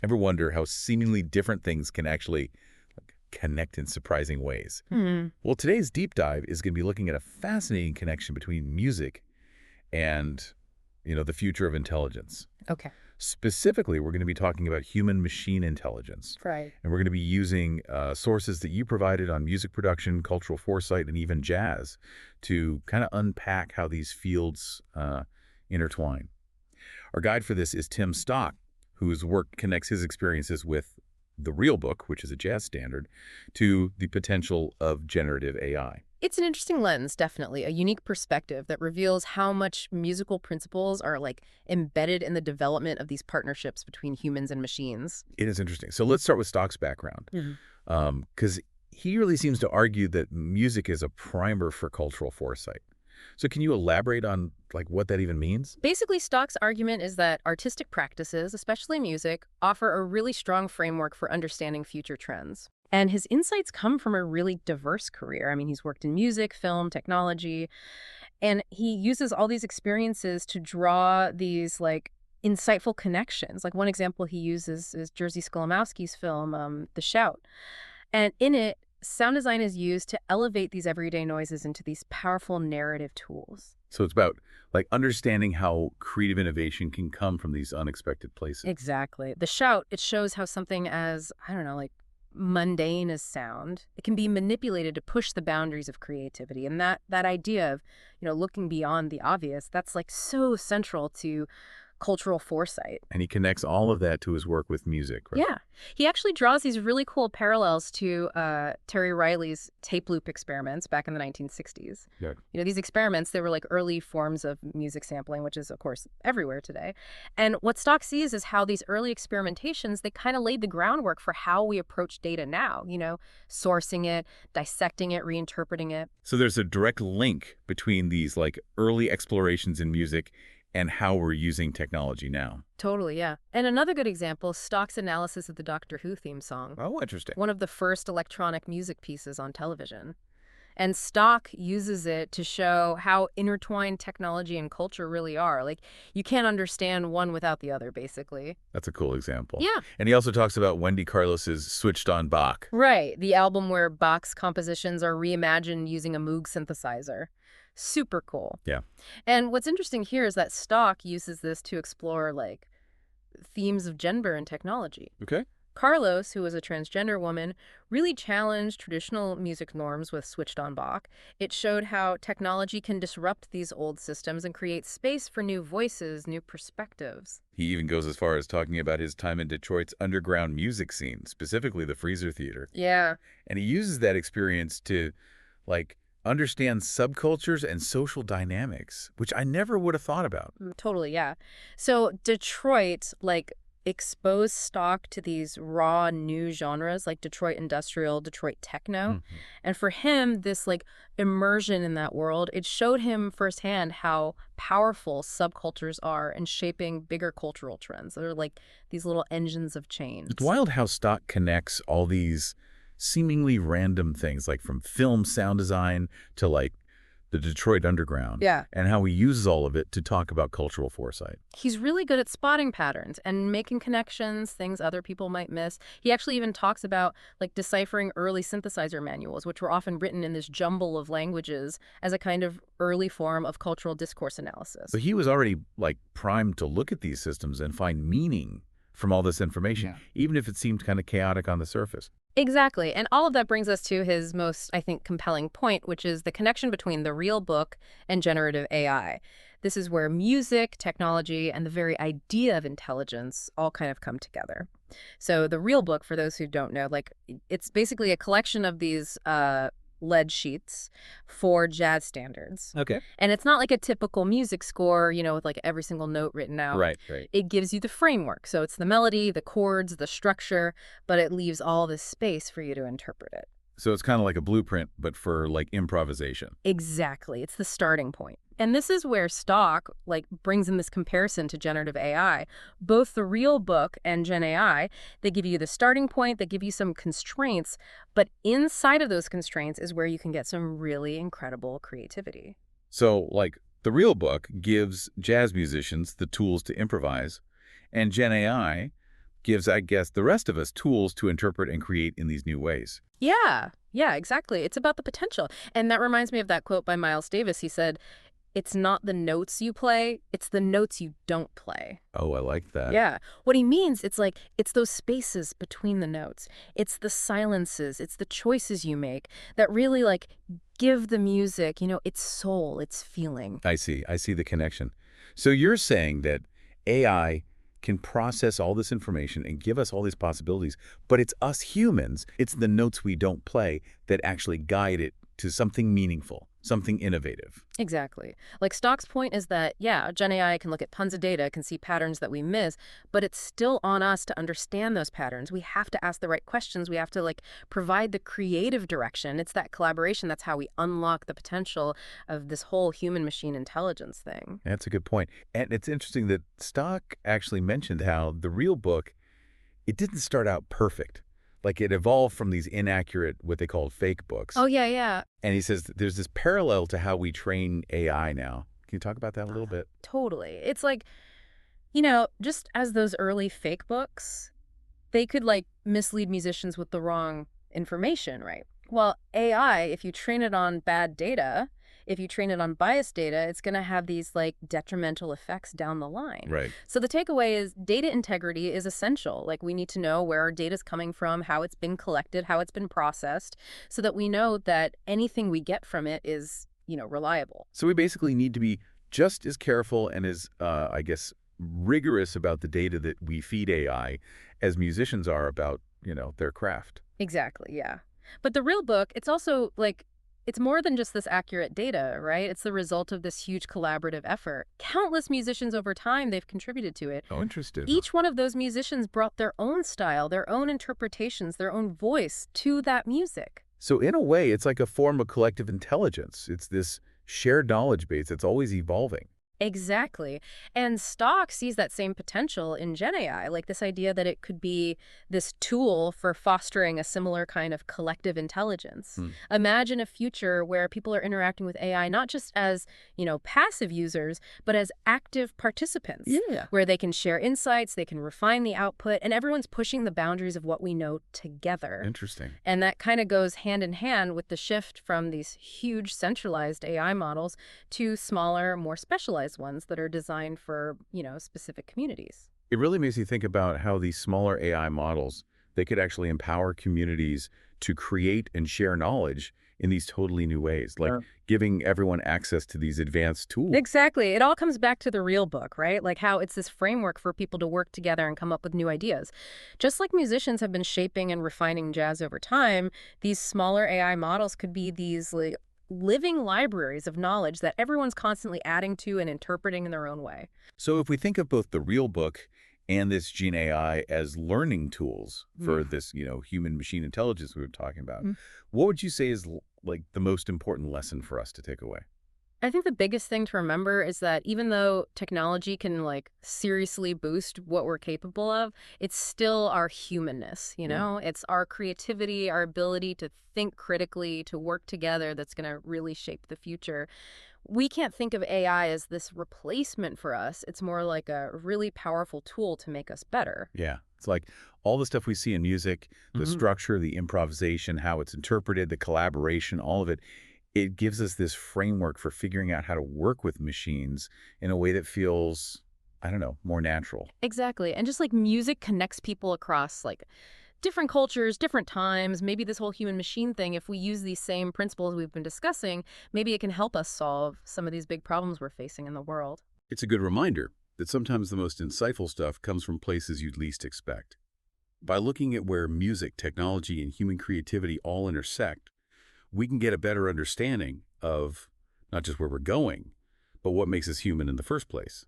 Ever wonder how seemingly different things can actually connect in surprising ways? Hmm. Well, today's deep dive is going to be looking at a fascinating connection between music and, the future of intelligence. Okay. Specifically, we're going to be talking about human-machine intelligence. Right. And we're going to be using sources that you provided on music production, cultural foresight, and even jazz to kind of unpack how these fields intertwine. Our guide for this is Tim Stock, whose work connects his experiences with the real book, which is a jazz standard, to the potential of generative AI. It's an interesting lens, definitely, a unique perspective that reveals how much musical principles are like embedded in the development of these partnerships between humans and machines. It is interesting. So let's start with Stock's background, Mhm. because he really seems to argue that music is a primer for cultural foresight. So can you elaborate on what that even means? Basically, Stock's argument is that artistic practices, especially music, offer a really strong framework for understanding future trends. And his insights come from a really diverse career. I mean, he's worked in music, film, technology, and he uses all these experiences to draw these insightful connections. Like one example he uses is Jerzy Skolimowski's film, The Shout. And in it, sound design is used to elevate these everyday noises into these powerful narrative tools. So it's about understanding how creative innovation can come from these unexpected places. Exactly. The Shout, it shows how something as, I don't know, mundane as sound, it can be manipulated to push the boundaries of creativity. And that idea of, looking beyond the obvious, that's so central to cultural foresight. And he connects all of that to his work with music, right? Yeah. He actually draws these really cool parallels to Terry Riley's tape loop experiments back in the 1960s. Yeah. These experiments, they were like early forms of music sampling, which is, of course, everywhere today. And what Stock sees is how these early experimentations, they kind of laid the groundwork for how we approach data now, sourcing it, dissecting it, reinterpreting it. So there's a direct link between these early explorations in music and how we're using technology now. Totally, yeah. And another good example, Stock's analysis of the Doctor Who theme song, Oh, interesting. one of the first electronic music pieces on television. And Stock uses it to show how intertwined technology and culture really are. You can't understand one without the other, basically. That's a cool example. Yeah. And he also talks about Wendy Carlos's Switched on Bach. Right. The album where Bach's compositions are reimagined using a Moog synthesizer. Super cool. Yeah. And what's interesting here is that Stock uses this to explore, themes of gender and technology. Okay. Carlos, who was a transgender woman, really challenged traditional music norms with Switched on Bach. It showed how technology can disrupt these old systems and create space for new voices, new perspectives. He even goes as far as talking about his time in Detroit's underground music scene, specifically the Freezer Theater. Yeah. And he uses that experience to, understand subcultures and social dynamics, which I never would have thought about. Totally, yeah. So Detroit, exposed Stock to these raw new genres like Detroit industrial, Detroit techno. Mhm. And for him, this immersion in that world, it showed him firsthand how powerful subcultures are in shaping bigger cultural trends. They're like these little engines of change. It's wild how Stock connects all these seemingly random things, from film sound design to the Detroit Underground. Yeah. And how he uses all of it to talk about cultural foresight. He's really good at spotting patterns and making connections, things other people might miss. He actually even talks about deciphering early synthesizer manuals, which were often written in this jumble of languages as a kind of early form of cultural discourse analysis. So he was already primed to look at these systems and find meaning from all this information, even if it seemed kind of chaotic on the surface. Exactly. And all of that brings us to his most, I think, compelling point, which is the connection between the real book and generative AI. This is where music, technology, and the very idea of intelligence all kind of come together. So the real book, for those who don't know, it's basically a collection of these lead sheets for jazz standards. Okay. And it's not like a typical music score, with every single note written out. Right. It gives you the framework. So it's the melody, the chords, the structure, but it leaves all this space for you to interpret it. So it's kind of like a blueprint, but for improvisation. Exactly. It's the starting point. And this is where Stock brings in this comparison to generative AI. Both the real book and GenAI, they give you the starting point, they give you some constraints, but inside of those constraints is where you can get some really incredible creativity. So the real book gives jazz musicians the tools to improvise, and GenAI gives, I guess, the rest of us tools to interpret and create in these new ways. Yeah, yeah, exactly. It's about the potential. And that reminds me of that quote by Miles Davis. He said, "It's not the notes you play, it's the notes you don't play." Oh, I like that. Yeah. What he means, it's like, it's those spaces between the notes. It's the silences, it's the choices you make that really, like, give the music, its soul, its feeling. I see. I see the connection. So you're saying that AI can process all this information and give us all these possibilities, but it's us humans, it's the notes we don't play that actually guide it to something meaningful, something innovative. Exactly. Like Stock's point is that, yeah, GenAI can look at tons of data, can see patterns that we miss, but it's still on us to understand those patterns. We have to ask the right questions. We have to like provide the creative direction. It's that collaboration. That's how we unlock the potential of this whole human machine intelligence thing. That's a good point. And it's interesting that Stock actually mentioned how the real book, it didn't start out perfect. Like it evolved from these inaccurate, what they called fake Oh, books. yeah, yeah. And he says that there's this parallel to how we train AI now. Can you talk about that a little bit? Totally. It's like, just as those early fake books, they could like mislead musicians with the wrong information, right? Well, AI, if you train it on bad data, if you train it on biased data, it's going to have these like detrimental effects down the line. Right. So the takeaway is data integrity is essential. Like we need to know where our data is coming from, how it's been collected, how it's been processed, so that we know that anything we get from it is, reliable. So we basically need to be just as careful and as, I guess, rigorous about the data that we feed AI as musicians are about, their craft. Exactly, yeah. But the real book, it's also like, it's more than just this accurate data, right? It's the result of this huge collaborative effort. Countless musicians over time, they've contributed to it. Oh, interesting. Each one of those musicians brought their own style, their own interpretations, their own voice to that music. So in a way, it's like a form of collective intelligence. It's this shared knowledge base that's always evolving. Exactly. And Stock sees that same potential in GenAI, like this idea that it could be this tool for fostering a similar kind of collective intelligence. Hmm. Imagine a future where people are interacting with AI not just as, passive users, but as active participants, Yeah. where they can share insights, they can refine the output, and everyone's pushing the boundaries of what we know together. Interesting. And that kind of goes hand in hand with the shift from these huge centralized AI models to smaller, more specialized ones that are designed for, specific communities. It really makes you think about how these smaller AI models, they could actually empower communities to create and share knowledge in these totally new ways, like giving everyone access to these advanced tools. Exactly. It all comes back to the real book, right? Like how it's this framework for people to work together and come up with new ideas. Just like musicians have been shaping and refining jazz over time, these smaller AI models could be these like living libraries of knowledge that everyone's constantly adding to and interpreting in their own way. So if we think of both the real book and this Gen AI as learning tools for this, human machine intelligence we were talking about, Mm. what would you say is like the most important lesson for us to take away? I think the biggest thing to remember is that even though technology can like seriously boost what we're capable of, it's still our humanness, It's our creativity, our ability to think critically, to work together that's going to really shape the future. We can't think of AI as this replacement for us. It's more like a really powerful tool to make us better. Yeah. It's like all the stuff we see in music, the structure, the improvisation, how it's interpreted, the collaboration, all of it, it gives us this framework for figuring out how to work with machines in a way that feels, I don't know, more natural. Exactly. And just like music connects people across like different cultures, different times, maybe this whole human machine thing, if we use these same principles we've been discussing, maybe it can help us solve some of these big problems we're facing in the world. It's a good reminder that sometimes the most insightful stuff comes from places you'd least expect. By looking at where music, technology, and human creativity all intersect, we can get a better understanding of not just where we're going, but what makes us human in the first place.